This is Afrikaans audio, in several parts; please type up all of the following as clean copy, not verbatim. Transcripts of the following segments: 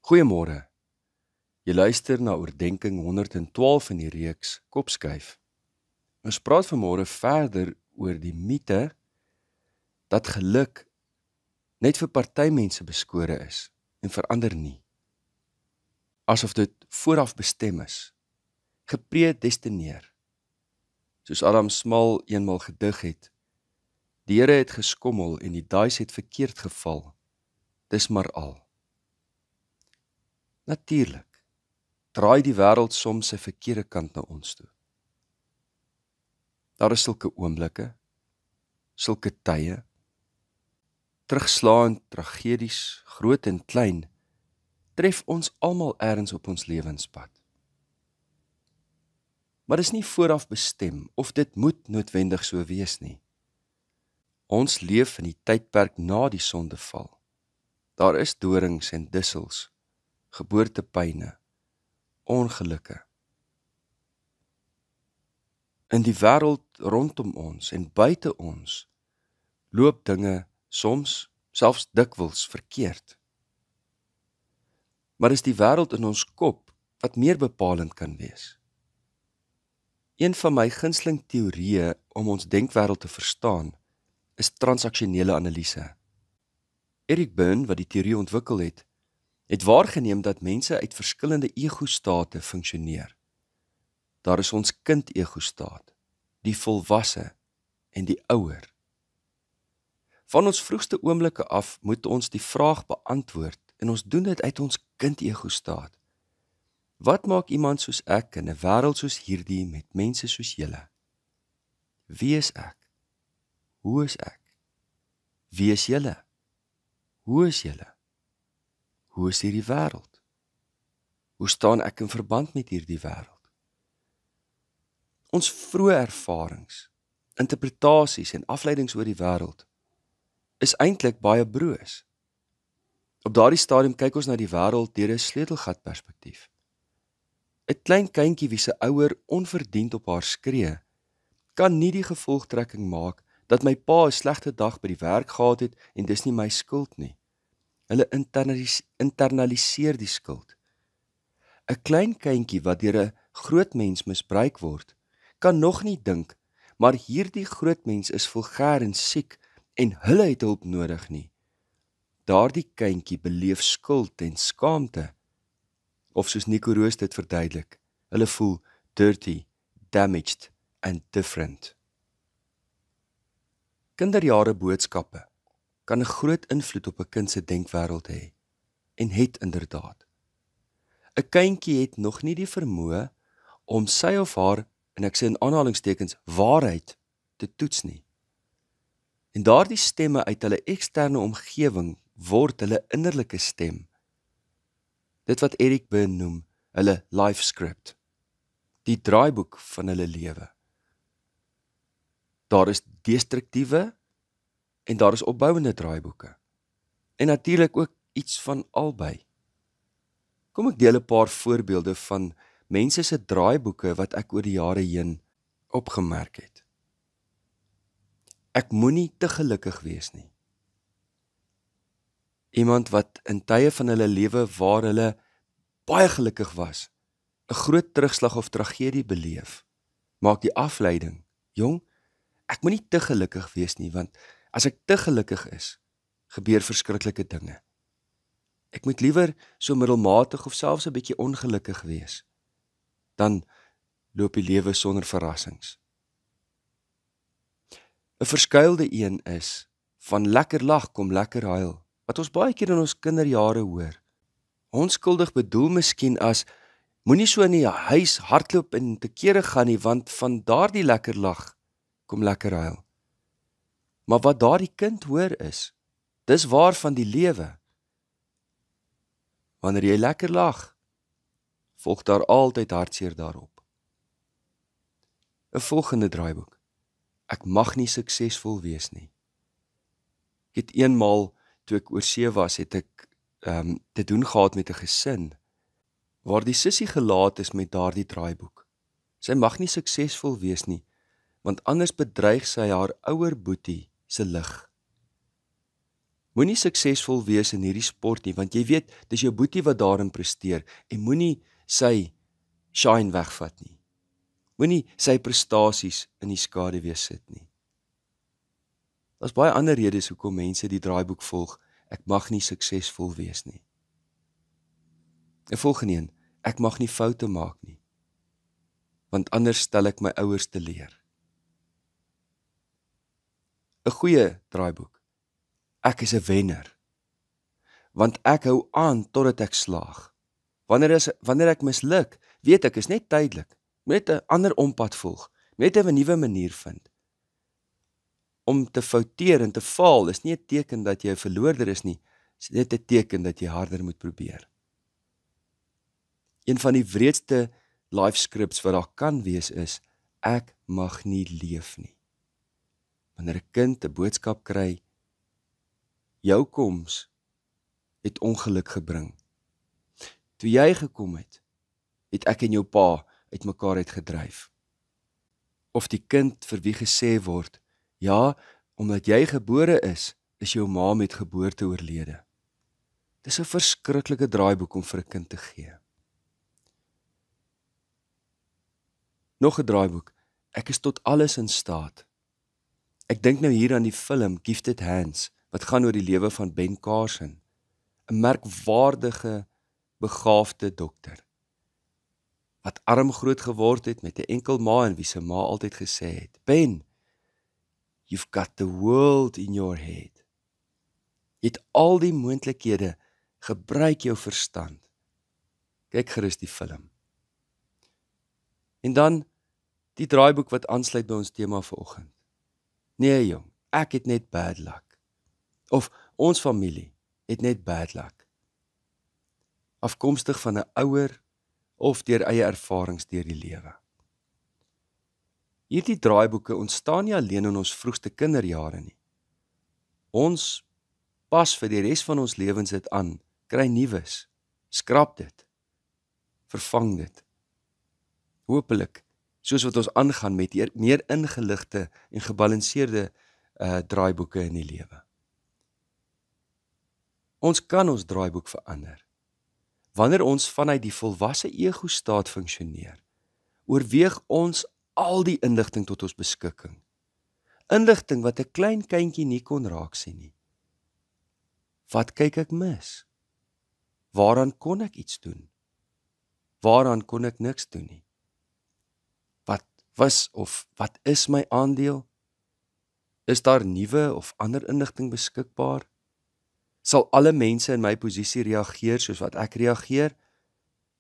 Goeiemôre. Jy luister na oordenking 112 in die reeks Kopskuif. Ons praat vanmôre verder oor die mite dat geluk net vir party mense beskore is en vir ander nie. Asof dit vooraf bestem is, gepredestineer. Soos Adam Smal eenmal gedig het, die Here het geskommel en die dice het verkeerd geval, dis maar al. Natuurlik, draai die wêreld soms sy verkeerde kant na ons toe. Daar is sulke oomblikke, sulke tye, terugslaand tragedies, groot en klein, tref ons almal ergens op ons lewenspad. Maar dis nie vooraf bestem, of dit moet noodwendig so wees nie. Ons leef in die tydperk na die sondeval. Daar is dorings en dussels, geboortepyne, ongelukke. In die wêreld rondom ons en buite ons loop dinge soms, selfs dikwels verkeerd. Maar is die wêreld in ons kop wat meer bepalend kan wees. Een van my gunsteling teorieë om ons denkwêreld te verstaan, is transaksionele analise. Eric Berne, wat die teorie ontwikkel het waargeneem dat mense uit verskillende ego-state funksioneer. Daar is ons kind-ego-staat, die volwasse en die ouer. Van ons vroegste oomblikke af moet ons die vraag beantwoord en ons doen dit uit ons kind-ego-staat. Wat maak iemand soos ek in 'n wêreld soos hierdie met mense soos julle? Wie is ek? Hoe is ek? Wie is julle? Hoe is julle? Hoe is hierdie wêreld? Hoe staan ek in verband met hierdie wêreld? Ons vroeë ervarings, interpretasies en afleidings oor die wêreld is eintlik baie broos. Op daardie stadium kyk ons na die wêreld deur 'n sleutelgatperspektief. 'n Klein kindjie wie se ouer onverdiend op haar skree, kan nie die gevolgtrekking maak dat my pa 'n slegte dag by die werk gehad het en dis nie my skuld nie. Hulle internaliseer die skuld. 'n Klein kindjie wat deur 'n groot mens misbruik word, kan nog nie dink, maar hierdie groot mens is vulgêr en siek en hulle het hulp nodig nie. Daardie kindjie beleef skuld en skaamte. Of soos Nico Roos dit verduidelik, hulle voel dirty, damaged and different. Kinderjare boodskappe kan 'n groot invloed op 'n kind se denkwêreld hê, en het inderdaad. 'n Kindjie het nog nie die vermoë om sy of haar, en ek sê in aanhalingstekens, waarheid te toets nie. En daardie stemme uit hulle eksterne omgewing word hulle innerlike stem. Dit wat Eric Berne noem, hulle life script, die draaiboek van hulle lewe. Daar is destruktiewe en daar is opbouende draaiboeke. En natuurlik ook iets van albei. Kom ek deel 'n paar voorbeelde van mense se draaiboeke wat ek oor die jare heen opgemerk het. Ek moenie te gelukkig wees nie. Iemand wat in tye van hulle lewe waar hulle baie gelukkig was, 'n groot terugslag of tragedie beleef, maak die afleiding, jong, ek moenie te gelukkig wees nie, want as ek te gelukkig is, gebeur verskriklike dinge. Ek moet liewer so middelmatig of selfs 'n bietjie ongelukkig wees. Dan loop die lewe sonder verrassings. 'n Verskuilde een is, van lekker lag kom lekker huil, wat ons baie keer in ons kinderjare hoor. Onskuldig bedoel miskien as, moenie so in die huis hardloop en te kere gaan nie, want van daardie lekker lag kom lekker huil. Maar wat daardie kind hoor is, dis waar van die lewe. Wanneer jy lekker lag, volg daar altyd hartseer daarop. 'n Volgende draaiboek. Ek mag nie suksesvol wees nie. Ek het eenmaal, toe ek oor see was, het ek te doen gehad met 'n gesin, waar die sussie gelaat is met daardie draaiboek. Sy mag nie suksesvol wees nie, want anders bedreig sy haar ouer boetie se lig. Moenie suksesvol wees in hierdie sport nie, want jy weet, dis jou boetie wat daarin presteer, en moenie sy shine wegvat nie. Moenie sy prestasies in die skaduwee sit nie. Daar's baie ander redes hoekom mense die draaiboek volg. Ek mag nie suksesvol wees nie. 'n Volgende een, ek mag nie foute maak nie, want anders stel ek my ouers teleur. 'n Goeie draaiboek, ek is 'n wenner, want ek hou aan totdat ek slaag. Wanneer ek misluk, weet ek is net tydelik, net 'n ander ompad volg, net 'n nuwe manier vind. Om te fouteer en te faal is nie 'n teken dat jy 'n verloorder is nie, is net 'n teken dat jy harder moet probeer. Een van die wreedste life scripts wat daar kan wees is, ek mag nie leef nie. Wanneer 'n kind 'n boodskap kry, jou koms het ongeluk gebring. Toe jy gekom het, het ek en jou pa uitmekaar uitgedryf. Of die kind vir wie gesê word, ja, omdat jy gebore is jou ma met geboorte oorlede. Dis 'n verskriklike draaiboek om vir 'n kind te gee. Nog 'n draaiboek, ek is tot alles in staat. Ek dink nou hier aan die film Gifted Hands, wat gaan oor die lewe van Ben Carson, 'n merkwaardige, begaafde dokter, wat arm groot geword het met 'n enkel ma en wie se ma altyd gesê het, Ben, you've got the world in your head. Jy het al die moontlikhede, gebruik jou verstand. Kyk gerus die film. En dan die draaiboek wat aansluit by ons tema vanoggend. Nee jong, ek het net bad luck. Of ons familie het net bad luck. Afkomstig van 'n ouer of deur eie ervarings deur die lewe. Hierdie draaiboeke ontstaan nie alleen in ons vroegste kinderjare nie. Ons pas vir die res van ons lewens dit aan, kry nuus, skrap dit, vervang dit. Hoopelik, soos wat ons aangaan met meer ingeligte en gebalanseerde draaiboeke in die lewe. Ons kan ons draaiboek verander. Wanneer ons vanuit die volwasse ego-staat funksioneer, oorweeg ons al die inligting tot ons beskikking. Inligting wat 'n klein kindjie nie kon raak sien nie. Wat kyk ek mis? Waaraan kon ek iets doen? Waaraan kon ek niks doen nie? Wat was of wat is my aandeel? Is daar nuwe of ander inligting beskikbaar? Sal alle mense in my posisie reageer soos wat ek reageer?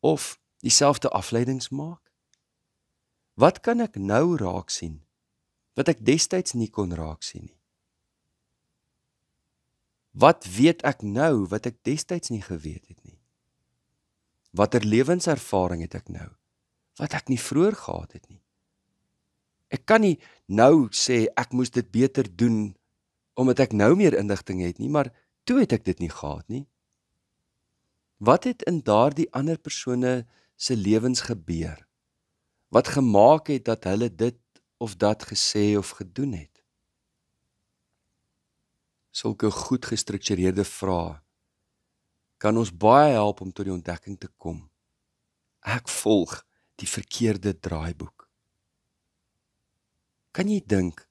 Of dieselfde afleidings maak? Wat kan ek nou raak sien, wat ek destyds nie kon raak sien nie? Wat weet ek nou, wat ek destyds nie geweet het nie? Watter lewenservaring het ek nou, wat ek nie vroeër gehad het nie? Ek kan nie nou sê, ek moes dit beter doen, omdat ek nou meer inligting het nie, maar toe het ek dit nie gehad nie. Wat het in daardie ander persone se lewens gebeur? Wat gemaak het dat hulle dit of dat gesê of gedoen het? Sulke goed gestruktureerde vrae kan ons baie help om tot die ontdekking te kom. Ek volg die verkeerde draaiboek. Kan jy dink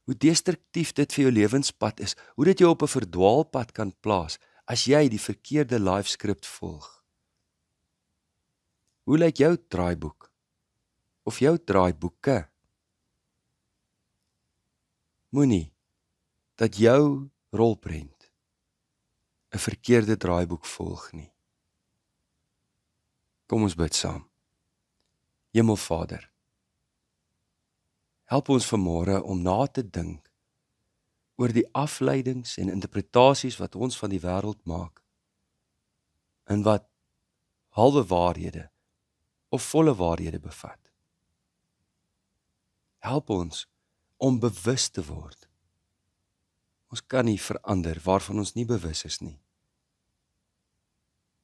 hoe destruktief dit vir jou lewenspad is, hoe dit jou op 'n verdwaalpad kan plaas as jy die verkeerde life script volg? Hoe lyk jou draaiboek? Of jou draaiboeke? Moenie dat jou rolprent 'n verkeerde draaiboek volg nie. Kom ons bid saam. Hemelvader, help ons vanmôre om na te dink oor die afleidings en interpretasies wat ons van die wêreld maak, en wat halwe waarhede of volle waarhede bevat. Help ons om bewus te word. Ons kan nie verander waarvan ons nie bewus is nie.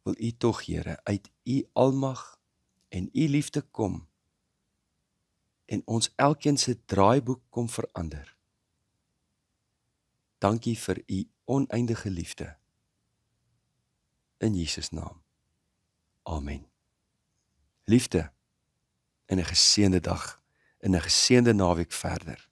Wil U tog, Here, uit U almag en U liefde kom en ons elkeen se draaiboek kom verander. Dankie vir u oneindige liefde. In Jesus naam. Amen. Liefde, en 'n geseënde dag, en 'n geseënde naweek verder.